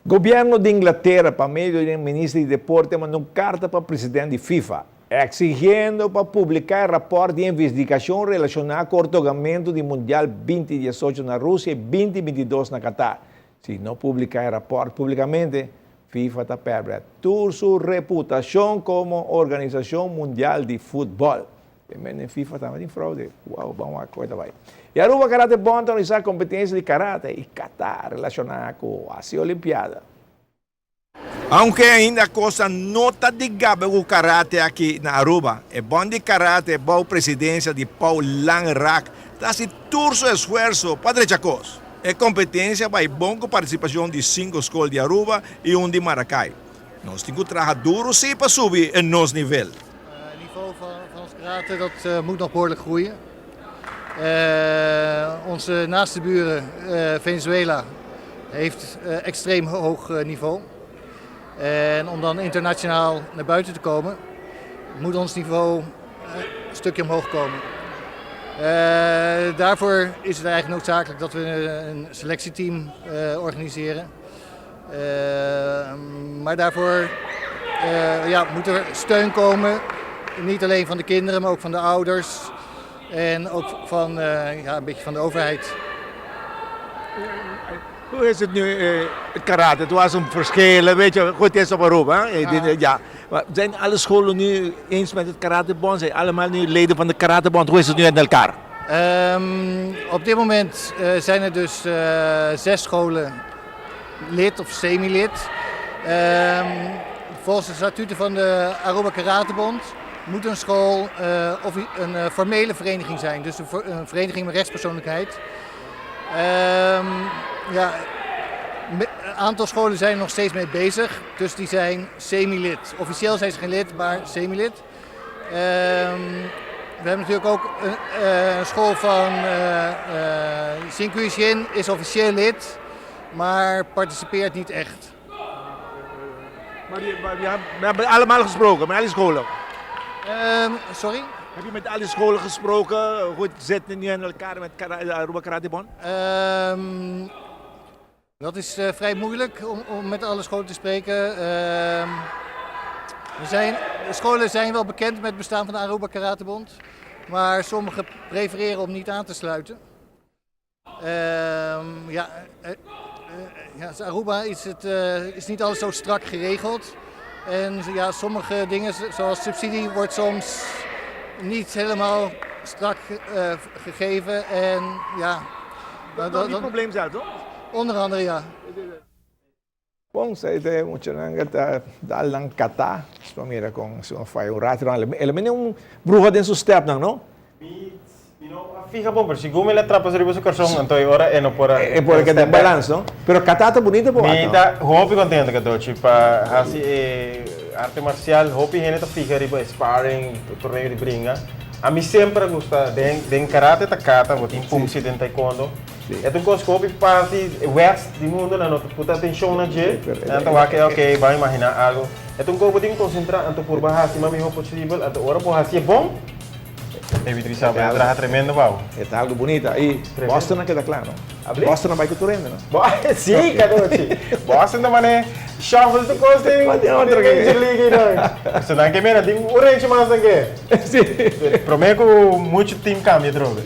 Governo de Inglaterra, por meio do ministro de Deporte, mandou uma carta para o presidente da FIFA, exigindo para publicar relatório de investigação relacionado com o otorgamento do Mundial 2018 na Rússia e 2022 na Catar. Se não publicar relatório publicamente, FIFA está perdendo toda sua reputação como organização mundial de futebol. Também a FIFA está em fraude. Uau, vamos a coisa vai. E Aruba Karate Bond organizar competência de karate e Qatar relacionada com a Olimpíada. Aunque ainda a coisa não está ligada com o karate aqui na Aruba, é bom de karate, é boa presidência de Paul Langerack, está se todo seu esforço para Chacos. É competência vai bom com participação de 5 escolas de Aruba e 1 de Maracay. Nós temos que trabalhar duro sim para subir em nosso nível. Het niveau van ons karate dat moet nog behoorlijk groeien. Onze naaste buren, Venezuela, heeft extreem hoog niveau. En om dan internationaal naar buiten te komen, moet ons niveau een stukje omhoog komen. Daarvoor is het eigenlijk noodzakelijk dat we een selectieteam organiseren. Maar daarvoor moet er steun komen, niet alleen van de kinderen, maar ook van de ouders en ook van, een beetje van de overheid. Hoe is het nu, het karate? Het was een verschil, weet je, goed is op Aruba. Ja. Zijn alle scholen nu eens met het karatebond? Zijn allemaal nu leden van de karatebond? Hoe is het nu in elkaar? Op dit moment zijn er dus 6 scholen lid of semi-lid. Volgens de statuten van de Aruba Karatebond moet een school een formele vereniging zijn, dus een vereniging met rechtspersoonlijkheid. Een aantal scholen zijn er nog steeds mee bezig, dus die zijn semi-lid. Officieel zijn ze geen lid, maar semi-lid. We hebben natuurlijk ook een school van Xinquishin is officieel lid, maar participeert niet echt. Maar we hebben allemaal gesproken, met alle scholen? Sorry? Heb je met alle scholen gesproken? Hoe zitten nu in elkaar met Aruba Karatebond? Dat is vrij moeilijk om met alle scholen te spreken. De scholen zijn wel bekend met het bestaan van de Aruba Karatebond, maar sommigen prefereren om niet aan te sluiten. Aruba is niet alles zo strak geregeld. En ja, sommige dingen zoals subsidie wordt soms niet helemaal strak gegeven. En ja, dat is een probleem zelf, toch? Onder andere, ja. Bom, sa ito mo siya dahil lang kata. So mira kung fai un rato elemen bruja din su step nang no? Fija bom, pero si gume la trapa se ribo su corazón, entonces ahora no por porque tem balance, no? Pero kata tá bonito po. Bonita, hopi contento que tô, tipo, assim, arte marcial, hopi gente tá fija ribo sparring, torneio de brinca. A mim sempre gusta den karate ta kata, botin pumsi den taekwondo. É um coisa que hopi parte west do mundo, não puta atenção na je, então ok, vai imaginar algo. É um coisa botin concentrar, então por baixo acima melhor possível, então agora por assim é bom. David sabe, trabalha tremendo, pau. É algo bonito. E Boston não queda claro, não? Boston não vai culturando, não? Sim, cadê? Boston não é shuffle de coisa, tem outra que liga, não. Isso não é que mesmo, tem orange mais do que. Sim. Prometo que muito time cambia, droga.